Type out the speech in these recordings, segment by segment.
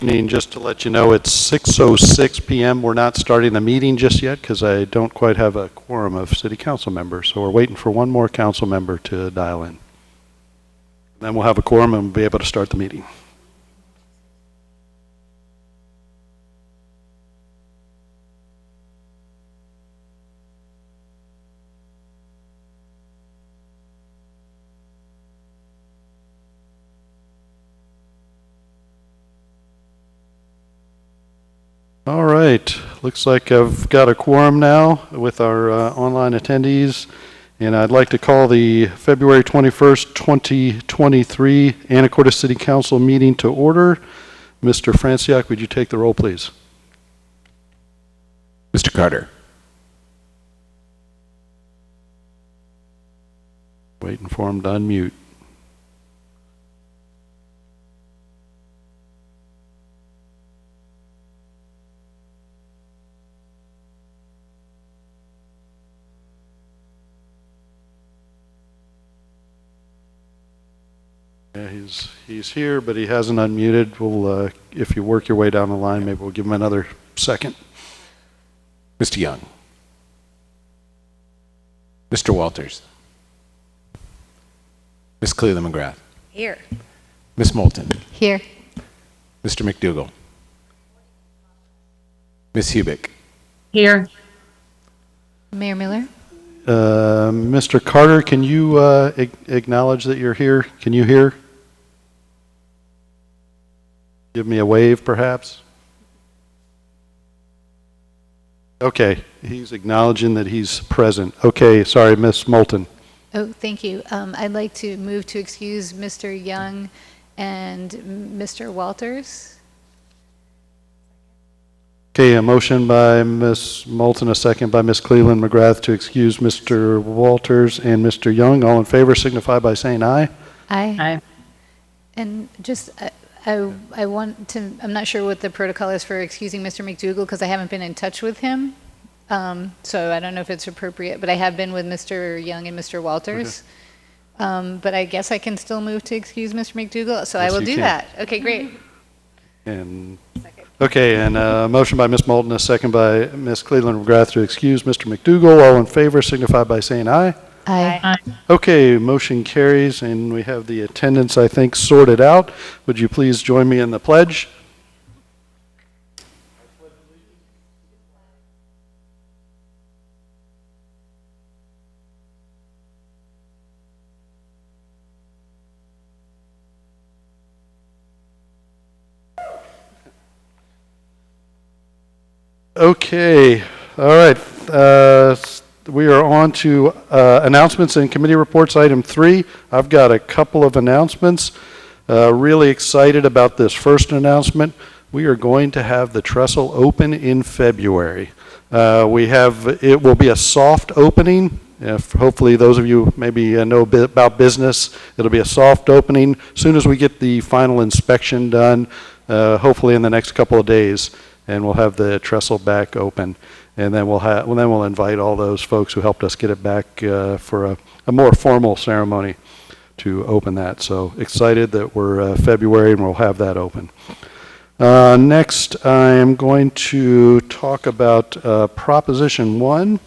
Evening, just to let you know, it's 6:06 p.m. We're not starting the meeting just yet because I don't quite have a quorum of city council members. So we're waiting for one more council member to dial in. Then we'll have a quorum and we'll be able to start the meeting. All right, looks like I've got a quorum now with our online attendees, and I'd like to call the February 21st, 2023 Anacortes City Council meeting to order. Mr. Franciak, would you take the roll, please? Mr. Carter. Waiting for him to unmute. Yeah, he's here, but he hasn't unmuted. We'll, if you work your way down the line, maybe we'll give him another second. Mr. Young. Mr. Walters. Ms. Cleland McGrath. Here. Ms. Moulton. Here. Mr. McDougall. Ms. Hubick. Here. Mayor Miller. Mr. Carter, can you acknowledge that you're here? Can you hear? Give me a wave, perhaps. Okay, he's acknowledging that he's present. Okay, sorry, Ms. Moulton. Oh, thank you. I'd like to move to excuse Mr. Young and Mr. Walters. Okay, a motion by Ms. Moulton, a second by Ms. Cleland McGrath to excuse Mr. Walters and Mr. Young. All in favor signify by saying aye. Aye. Aye. And just, I want to, I'm not sure what the protocol is for excusing Mr. McDougall because I haven't been in touch with him. So I don't know if it's appropriate, but I have been with Mr. Young and Mr. Walters. Okay. But I guess I can still move to excuse Mr. McDougall, so Yes, I will you do can. that. Okay, great. And okay, and a motion by Ms. Moulton, a second by Ms. Cleland McGrath to excuse Mr. McDougall. All in favor signify by saying aye. Aye. Aye. Okay, motion carries, and we have the attendance, I think, sorted out. Would you please join me in the pledge? Okay, all right. We are on to announcements and committee reports, item 3. I've got a couple of announcements. Really excited about this first announcement. We are going to have the trestle open in February. It will be a soft opening. Hopefully those of you maybe know a bit about business, it'll be a soft opening. As soon as we get the final inspection done, hopefully in the next couple of days, and we'll have the trestle back open. And then we'll invite all those folks who helped us get it back for a more formal ceremony to open that. So excited that we're February and we'll have that open. Next, I am going to talk about Proposition 1,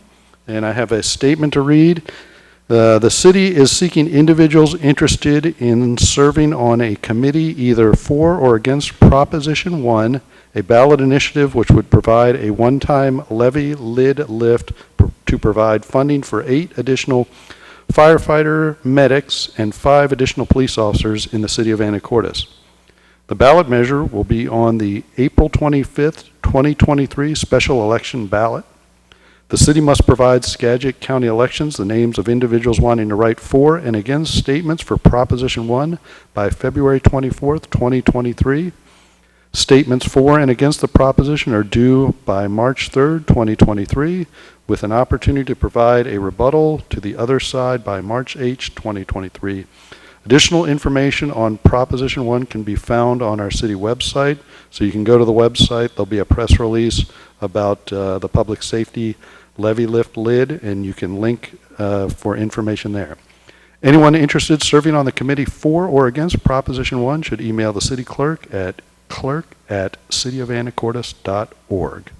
and I have a statement to read. The city is seeking individuals interested in serving on a committee either for or against Proposition 1, a ballot initiative which would provide a one-time levy lid lift to provide funding for 8 additional firefighter medics and 5 additional police officers in the city of Anacortes. The ballot measure will be on the April 25th, 2023 special election ballot. The city must provide Skagit County elections the names of individuals wanting to write for and against statements for Proposition 1 by February 24th, 2023. Statements for and against the proposition are due by March 3rd, 2023, with an opportunity to provide a rebuttal to the other side by March 8th, 2023. Additional information on Proposition 1 can be found on our city website. So you can go to the website. There'll be a press release about the public safety levy lift lid, and you can link for information there. Anyone interested serving on the committee for or against Proposition 1 should email the city clerk at clerk@cityofanacortes.org.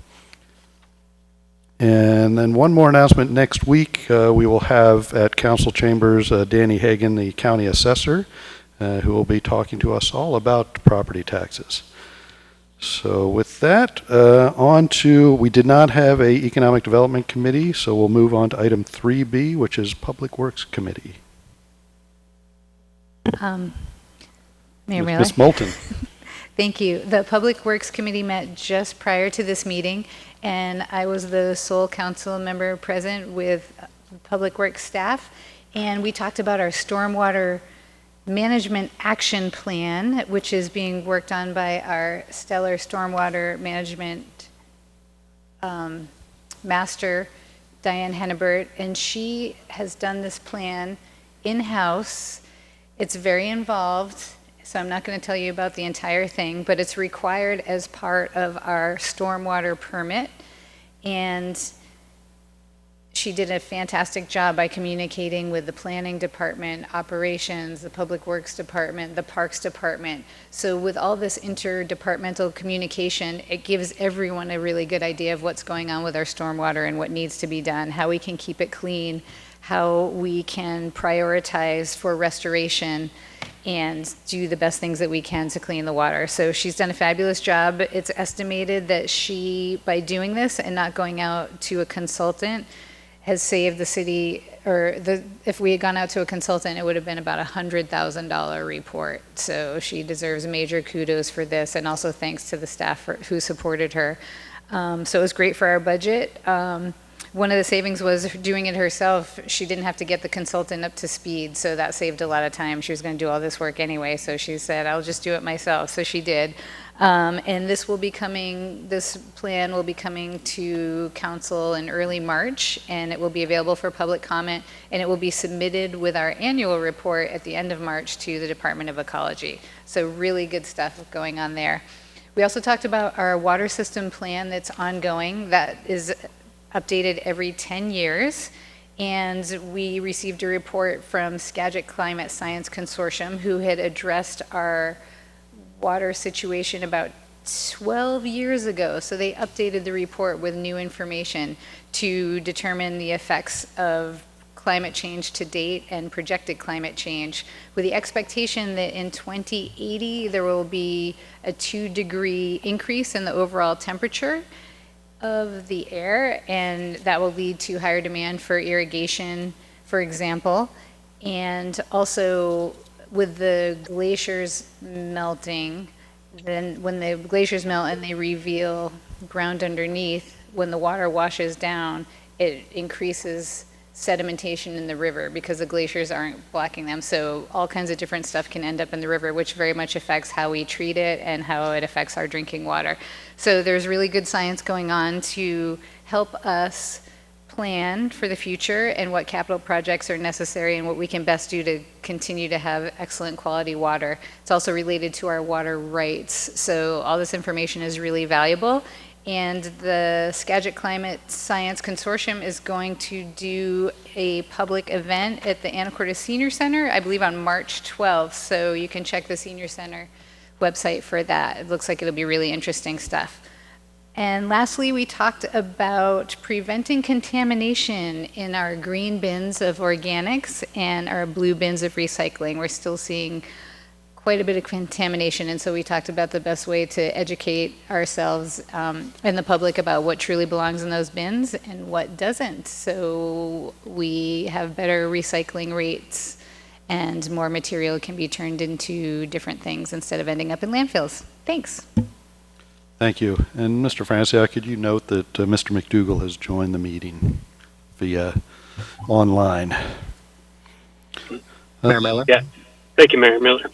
And then one more announcement. Next week, we will have at council chambers Danny Hagan, the county assessor, who will be talking to us all about property taxes. So with that, we did not have a Economic Development Committee, so we'll move on to item 3B, which is Public Works Committee. Mayor Miller. Ms. Moulton. Thank you. The Public Works Committee met just prior to this meeting, and I was the sole council member present with Public Works staff, and we talked about our stormwater management action plan, which is being worked on by our stellar stormwater management master, Diane Hennebert, and she has done this plan in-house. It's very involved, so I'm not going to tell you about the entire thing, but it's required as part of our stormwater permit, and she did a fantastic job by communicating with the planning department, operations, the public works department, the parks department. So with all this interdepartmental communication, it gives everyone a really good idea of what's going on with our stormwater and what needs to be done, how we can keep it clean, how we can prioritize for restoration and do the best things that we can to clean the water. So she's done a fabulous job. It's estimated that she, by doing this and not going out to a consultant, has saved the city, if we had gone out to a consultant, it would have been about $100,000 report. So she deserves major kudos for this, and also thanks to the staff who supported her. So it was great for our budget. One of the savings was doing it herself. She didn't have to get the consultant up to speed, so that saved a lot of time. She was going to do all this work anyway, so she said, I'll just do it myself. So she did. And this plan will be coming to council in early March, and it will be available for public comment, and it will be submitted with our annual report at the end of March to the Department of Ecology. So really good stuff going on there. We also talked about our water system plan that's ongoing, that is updated every 10 years. And we received a report from Skagit Climate Science Consortium, who had addressed our water situation about 12 years ago. So they updated the report with new information to determine the effects of climate change to date and projected climate change, with the expectation that in 2080 there will be a 2-degree increase in the overall temperature of the air, and that will lead to higher demand for irrigation, for example. And also with the glaciers melting, then when the glaciers melt and they reveal ground underneath, when the water washes down, it increases sedimentation in the river because the glaciers aren't blocking them. So all kinds of different stuff can end up in the river, which very much affects how we treat it and how it affects our drinking water. So there's really good science going on to help us plan for the future and what capital projects are necessary and what we can best do to continue to have excellent quality water. It's also related to our water rights. So all this information is really valuable. And the Skagit Climate Science Consortium is going to do a public event at the Anacortes Senior Center, I believe on March 12th. So you can check the Senior Center website for that. It looks like it'll be really interesting stuff. And lastly, we talked about preventing contamination in our green bins of organics and our blue bins of recycling. We're still seeing quite a bit of contamination, and so we talked about the best way to educate ourselves and the public about what truly belongs in those bins and what doesn't, so we have better recycling rates and more material can be turned into different things instead of ending up in landfills. Thanks. Thank you. And Mr. Francia, could you note that Mr. McDougall has joined the meeting via online? Mayor Miller? Yeah. Thank you, Mayor Miller.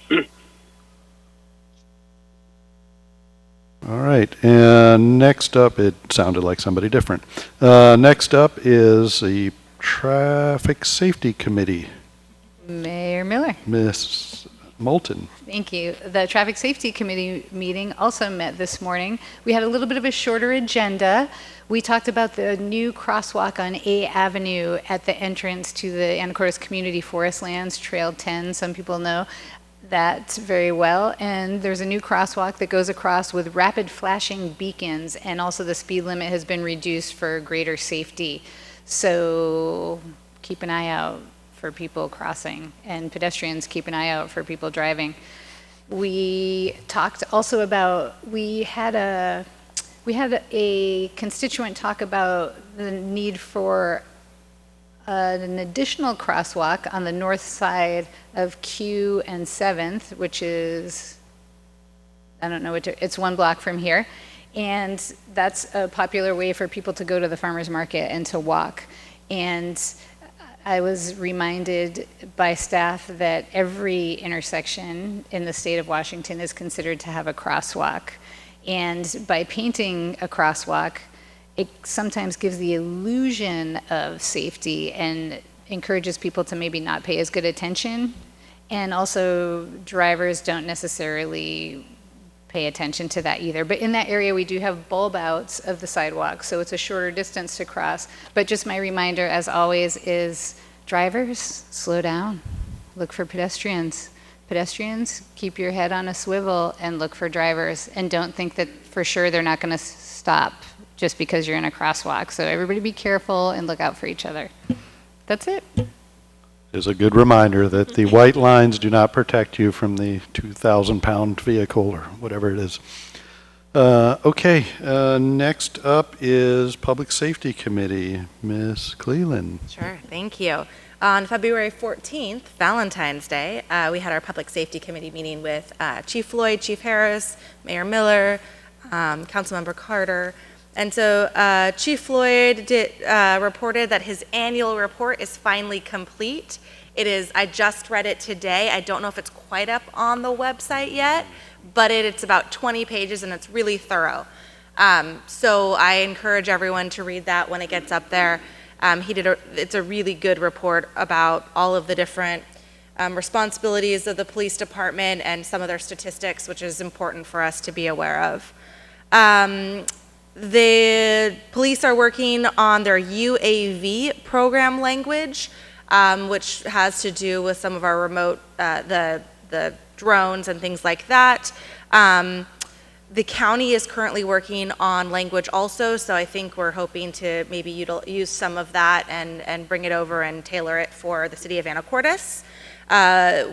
All right, and next up, it sounded like somebody different. Next up is the Traffic Safety Committee. Mayor Miller. Ms. Moulton. Thank you. The Traffic Safety Committee meeting also met this morning. We had a little bit of a shorter agenda. We talked about the new crosswalk on A Avenue at the entrance to the Anacortes Community Forest Lands, Trail 10, some people know. that very well. And there's a new crosswalk that goes across with rapid flashing beacons, and also the speed limit has been reduced for greater safety. So keep an eye out for people crossing, and pedestrians keep an eye out for people driving. We talked also about, we had a constituent talk about the need for an additional crosswalk on the north side of Q and 7th, which is, I don't know, it's 1 block from here. And that's a popular way for people to go to the farmer's market and to walk. And I was reminded by staff that every intersection in the state of Washington is considered to have a crosswalk. And by painting a crosswalk, it sometimes gives the illusion of safety and encourages people to maybe not pay as good attention. And also, drivers don't necessarily pay attention to that either. But in that area, we do have bulb outs of the sidewalk, so it's a shorter distance to cross. But just my reminder, as always, is drivers, slow down, look for pedestrians. Pedestrians, keep your head on a swivel and look for drivers, and don't think that for sure they're not going to stop just because you're in a crosswalk. So everybody be careful and look out for each other. That's it. Is a good reminder that the white lines do not protect you from the 2,000-pound vehicle or whatever it is. Okay, next up is Public Safety Committee. Ms. Cleland. Sure, thank you. On February 14th, Valentine's Day, we had our Public Safety Committee meeting with Chief Floyd, Chief Harris, Mayor Miller, Councilmember Carter. And so Chief Floyd reported that his annual report is finally complete. It is, I just read it today. I don't know if it's quite up on the website yet, but it's about 20 pages and it's really thorough. So I encourage everyone to read that when it gets up there. It's a really good report about all of the different responsibilities of the police department and some of their statistics, which is important for us to be aware of. The police are working on their UAV program language, which has to do with some of our remote, the drones and things like that. The county is currently working on language also, so I think we're hoping to maybe use some of that and bring it over and tailor it for the city of Anacortes.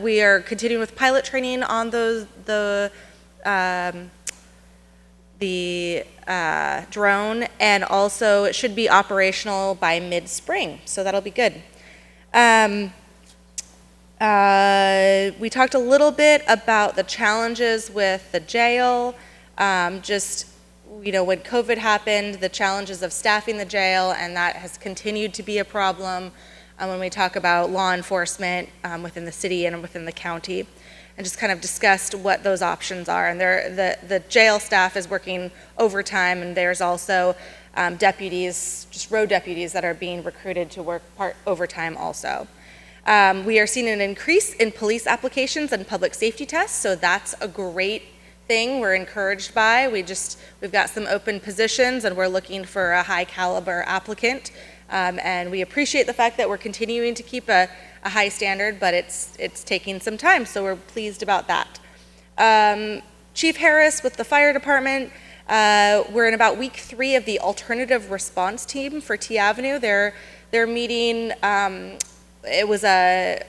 We are continuing with pilot training on the drone, and also it should be operational by mid-spring, so that'll be good. We talked a little bit about the challenges with the jail. Just, you know, when COVID happened, the challenges of staffing the jail, and that has continued to be a problem when we talk about law enforcement within the city and within the county, and just kind of discussed what those options are. And the jail staff is working overtime, and there's also deputies, just road deputies that are being recruited to work part overtime also. We are seeing an increase in police applications and public safety tests, so that's a great thing we're encouraged by. We've got some open positions and we're looking for a high caliber applicant. And we appreciate the fact that we're continuing to keep a high standard, but it's taking some time, so we're pleased about that. Chief Harris with the fire department, we're in about week 3 of the alternative response team for T Avenue. They're meeting, it was a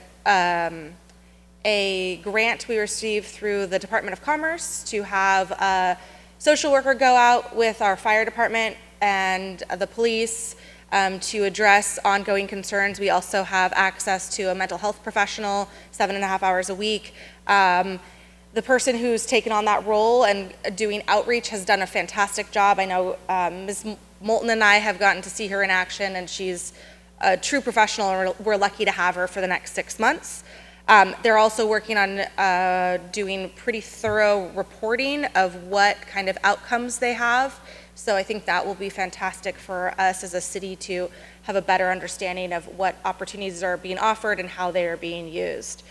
grant we received through the Department of Commerce to have a social worker go out with our fire department and the police to address ongoing concerns. We also have access to a mental health professional 7.5 hours a week. The person who's taken on that role and doing outreach has done a fantastic job. I know Ms. Moulton and I have gotten to see her in action, and she's a true professional, and we're lucky to have her for the next 6 months. They're also working on doing pretty thorough reporting of what kind of outcomes they have. So I think that will be fantastic for us as a city to have a better understanding of what opportunities are being offered and how they are being used.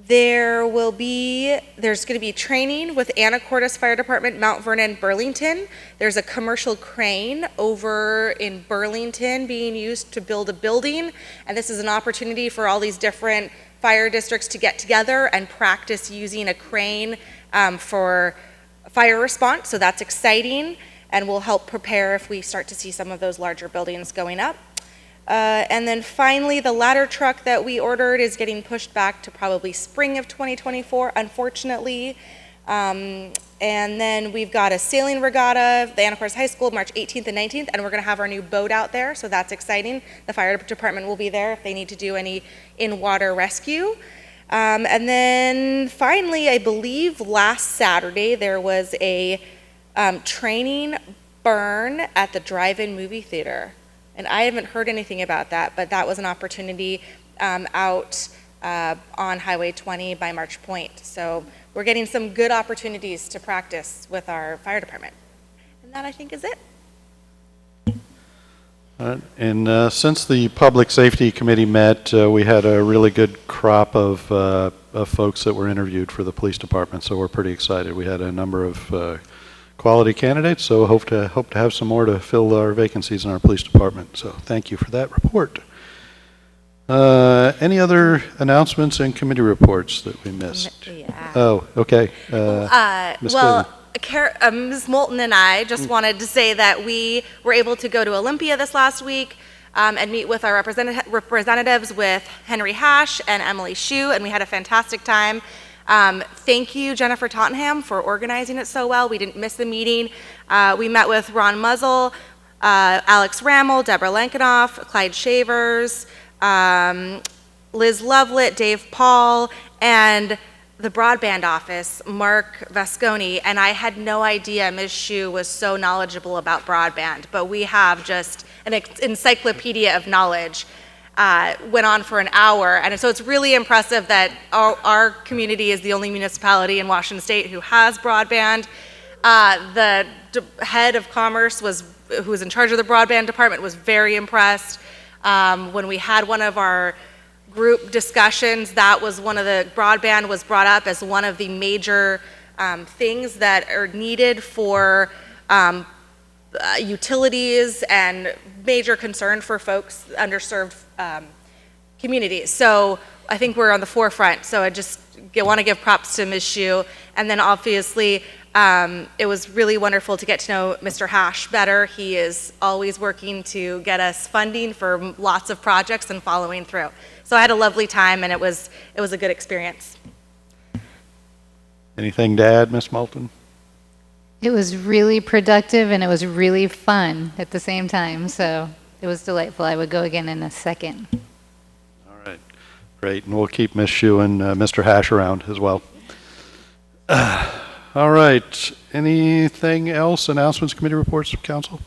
There's going to be training with Anacortes Fire Department, Mount Vernon, Burlington. There's a commercial crane over in Burlington being used to build a building, and this is an opportunity for all these different fire districts to get together and practice using a crane for fire response, so that's exciting, and will help prepare if we start to see some of those larger buildings going up. And then finally, the ladder truck that we ordered is getting pushed back to probably spring of 2024, unfortunately. And then we've got a sailing regatta, the Anacortes High School, March 18th and 19th, and we're going to have our new boat out there, so that's exciting. The fire department will be there if they need to do any in-water rescue. And then finally, I believe last Saturday, there was a training burn at the drive-in movie theater. And I haven't heard anything about that, but that was an opportunity out on Highway 20 by March Point. So we're getting some good opportunities to practice with our fire department. And that, I think, is it. And since the Public Safety Committee met, we had a really good crop of folks that were interviewed for the police department, so we're pretty excited. We had a number of quality candidates, so hope to have some more to fill our vacancies in our police department. So thank you for that report. Any other announcements and committee reports that we missed? Yeah. Oh, okay. Ms. Ms. Moulton and I just wanted to say that we were able to go to Olympia this last week and meet with our representatives with Henry Hash and Emily Shue, and we had a fantastic time. Thank you, Jennifer Tottenham, for organizing it so well. We didn't miss the meeting. We met with Ron Muzzle, Alex Rammel, Deborah Lankenoff, Clyde Shavers, Liz Lovelet, Dave Paul, and the broadband office, Mark Vasconi, and I had no idea Ms. Shue was so knowledgeable about broadband, but we have just an encyclopedia of knowledge. Went on for an hour, and so it's really impressive that our community is the only municipality in Washington State who has broadband. The head of commerce who was in charge of the broadband department was very impressed. When we had one of our group discussions, that was one of the broadband was brought up as one of the major things that are needed for utilities and major concern for folks, underserved communities. So I think we're on the forefront. So I just want to give props to Ms. Shue. And then obviously, it was really wonderful to get to know Mr. Hash better. He is always working to get us funding for lots of projects and following through. So I had a lovely time, and it was a good experience. Anything to add, Ms. Moulton? It was really productive and it was really fun at the same time, so it was delightful. I would go again in a second. All right, great, and we'll keep Ms. Shue and Mr. Hash around as well. All right, anything else? Announcements, committee reports of council?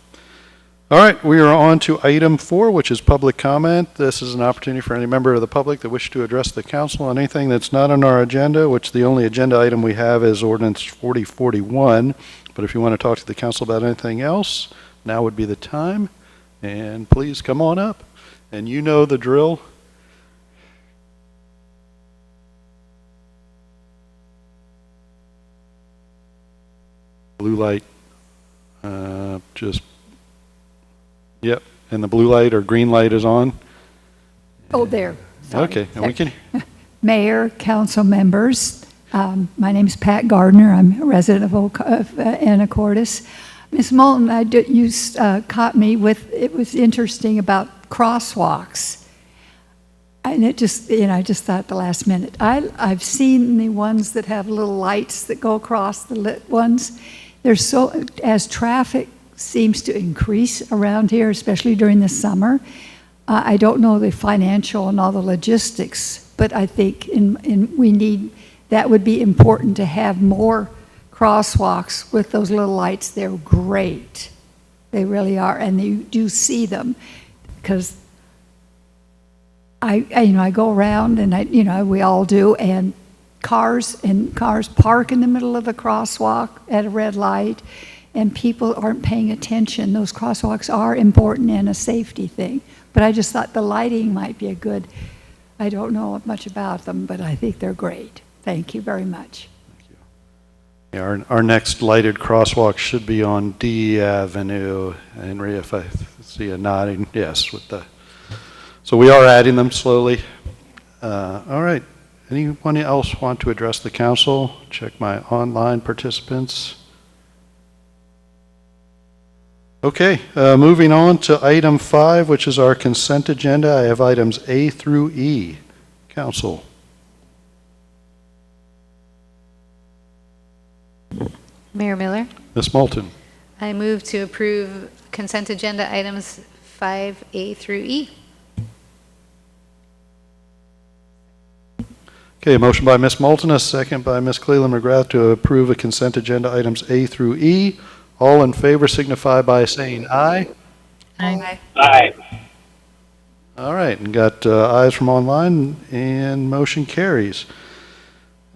All right, we are on to item 4, which is public comment. This is an opportunity for any member of the public that wish to address the council on anything that's not on our agenda, which the only agenda item we have is ordinance 4041. But if you want to talk to the council about anything else, now would be the time. And please come on up. And you know the drill. Blue light, yep, and the blue light or green light is on. Oh, there. Sorry. Okay, and we can, Mayor, council members, my name is Pat Gardner. I'm a resident of Anacortes. Ms. Moulton, you caught me with, it was interesting about crosswalks. And it just, I just thought at the last minute. I've seen the ones that have little lights that go across, the lit ones. They're so, as traffic seems to increase around here, especially during the summer, I don't know the financial and all the logistics, but I think that would be important to have more crosswalks with those little lights. They're great. They really are, and you do see them because I go around and we all do, and cars park in the middle of the crosswalk at a red light, and people aren't paying attention. Those crosswalks are important and a safety thing, but I just thought the lighting might be a good I don't know much about them, but I think they're great. Thank you very much. Yeah, our next lighted crosswalk should be on D Avenue. Henry, if I see a nodding yes with the, so we are adding them slowly. All right. Anyone else want to address the council? Check my online participants. Okay, moving on to item 5, which is our consent agenda. I have items A through E. Council. Mayor Miller, Ms. Moulton. I move to approve consent agenda items 5A through E. Okay, a motion by Ms. Moulton, a second by Ms. Cleland McGrath to approve a consent agenda items A through E. All in favor signify by saying aye. Aye. All right, and got ayes from online, and motion carries.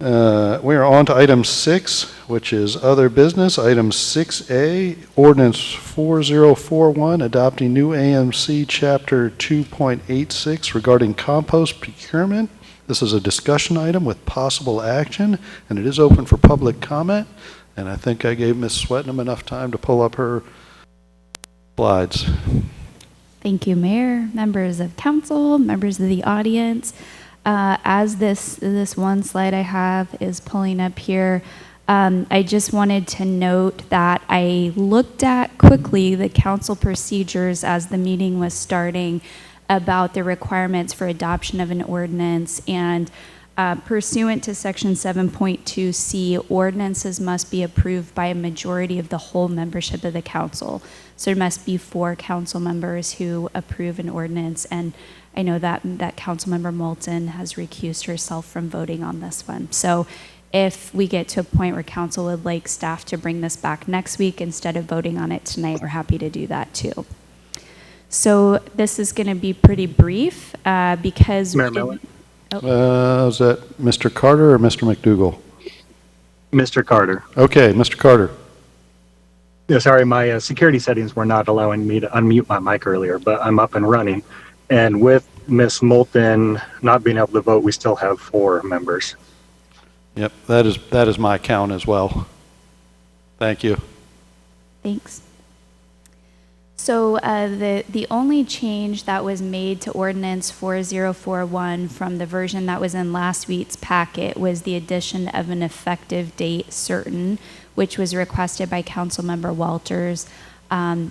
We are on to item 6, which is other business. Item 6A, ordinance 4041, adopting new AMC Chapter 2.86 regarding compost procurement. This is a discussion item with possible action, and it is open for public comment. And I think I gave Ms. Swetnam enough time to pull up her slides. Thank you, Mayor, members of council, members of the audience. As this one slide I have is pulling up here, I just wanted to note that I looked at quickly the council procedures as the meeting was starting about the requirements for adoption of an ordinance, and pursuant to section 7.2C, ordinances must be approved by a majority of the whole membership of the council. So there must be 4 council members who approve an ordinance, and I know that Councilmember Moulton has recused herself from voting on this one. So if we get to a point where council would like staff to bring this back next week instead of voting on it tonight, we're happy to do that too. So this is going to be pretty brief because Mayor Miller? Is that Mr. Carter or Mr. McDougall? Mr. Carter. Okay, Mr. Carter. Yeah, sorry, my security settings were not allowing me to unmute my mic earlier, but I'm up and running. And with Ms. Moulton not being able to vote, we still have 4 members. Yep, that is my count as well. Thank you. Thanks. So the only change that was made to ordinance 4041 from the version that was in last week's packet was the addition of an effective date certain, which was requested by Councilmember Walters.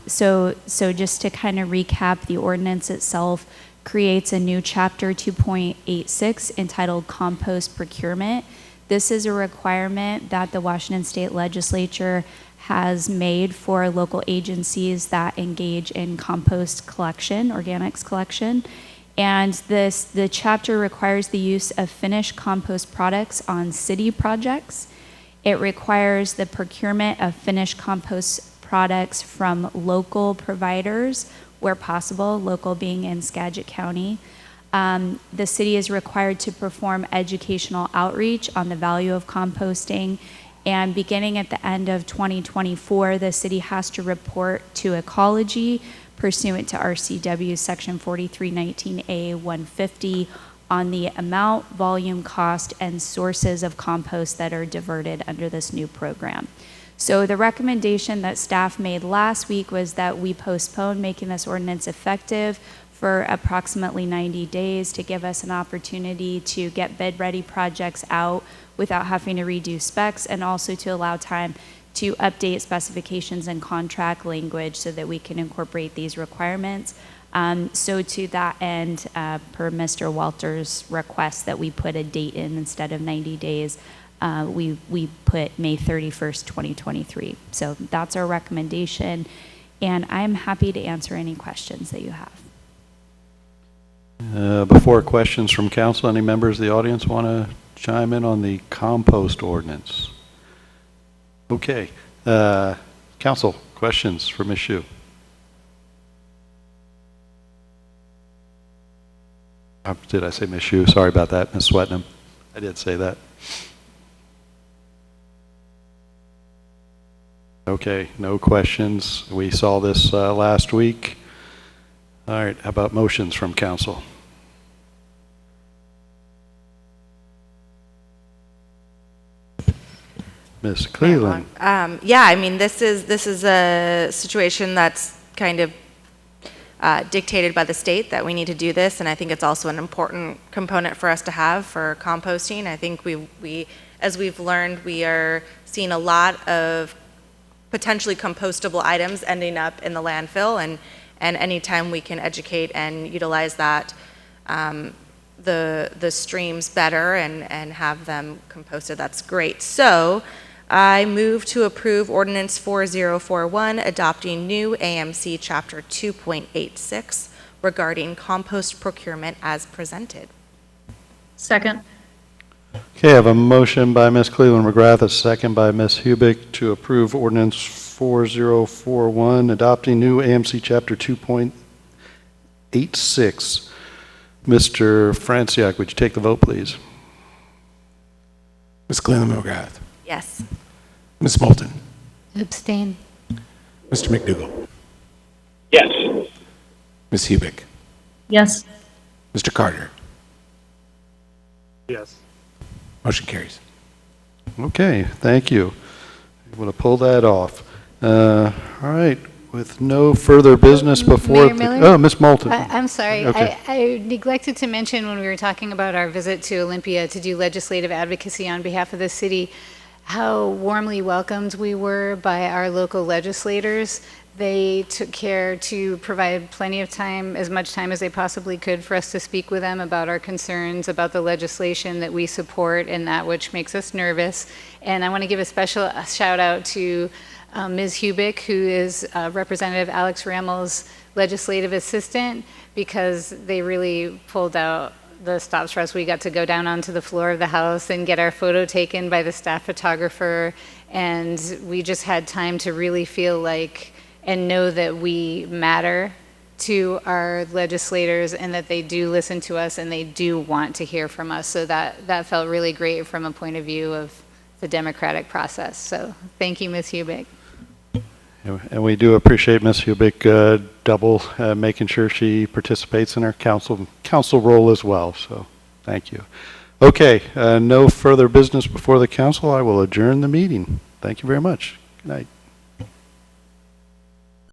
So just to kind of recap, the ordinance itself creates a new chapter 2.86 entitled Compost Procurement. This is a requirement that the Washington State Legislature has made for local agencies that engage in compost collection, organics collection. And the chapter requires the use of finished compost products on city projects. It requires the procurement of finished compost products from local providers where possible, local being in Skagit County. The city is required to perform educational outreach on the value of composting. And beginning at the end of 2024, the city has to report to Ecology pursuant to RCW section 4319A 150 on the amount, volume, cost, and sources of compost that are diverted under this new program. So the recommendation that staff made last week was that we postpone making this ordinance effective for approximately 90 days to give us an opportunity to get bid-ready projects out without having to redo specs, and also to allow time to update specifications and contract language so that we can incorporate these requirements. So to that end, per Mr. Walters' request that we put a date in instead of 90 days, we put May 31st, 2023. So that's our recommendation, and I'm happy to answer any questions that you have. Before questions from council, any members of the audience want to chime in on the compost ordinance? Okay. Council, questions for Ms. Hsu? Did I say Ms. Hsu? Sorry about that, Ms. Swetnam. I did say that. Okay, no questions. We saw this last week. All right, how about motions from council? Ms. Cleveland. Yeah, I mean, this is a situation that's kind of dictated by the state that we need to do this, and I think it's also an important component for us to have for composting. I think we as we've learned, we are seeing a lot of potentially compostable items ending up in the landfill, and anytime we can educate and utilize that, the streams better and have them composted, that's great. So I move to approve Ordinance 4041, adopting new AMC Chapter 2.86 regarding compost procurement as presented. Second. Okay, I have a motion by Ms. Cleveland McGrath, a second by Ms. Hubick to approve Ordinance 4041, adopting new AMC Chapter 2.86. Mr. Franciak, would you take the vote, please? Ms. Cleveland McGrath. Yes. Ms. Moulton. Abstain. Mr. McDougall. Yes. Ms. Hubick. Yes. Mr. Carter. Yes. Motion carries. Okay, thank you. Able to pull that off. All right, with no further business before... Mayor Miller? Oh, Ms. Moulton. I'm sorry. Okay. I neglected to mention when we were talking about our visit to Olympia to do legislative advocacy on behalf of the city, how warmly welcomed we were by our local legislators. They took care to provide plenty of time, as much time as they possibly could, for us to speak with them about our concerns, about the legislation that we support and that which makes us nervous. And I want to give a special shout out to Ms. Hubick, who is Representative Alex Rammel's legislative assistant, because they really pulled out the stops for us. We got to go down onto the floor of the House and get our photo taken by the staff photographer, and we just had time to really feel like and know that we matter to our legislators and that they do listen to us and they do want to hear from us. So that felt really great from a point of view of the democratic process. So thank you, Ms. Hubick. And we do appreciate Ms. Hubick double making sure she participates in our council role as well. So thank you. Okay, no further business before the council. I will adjourn the meeting. Thank you very much. Good night.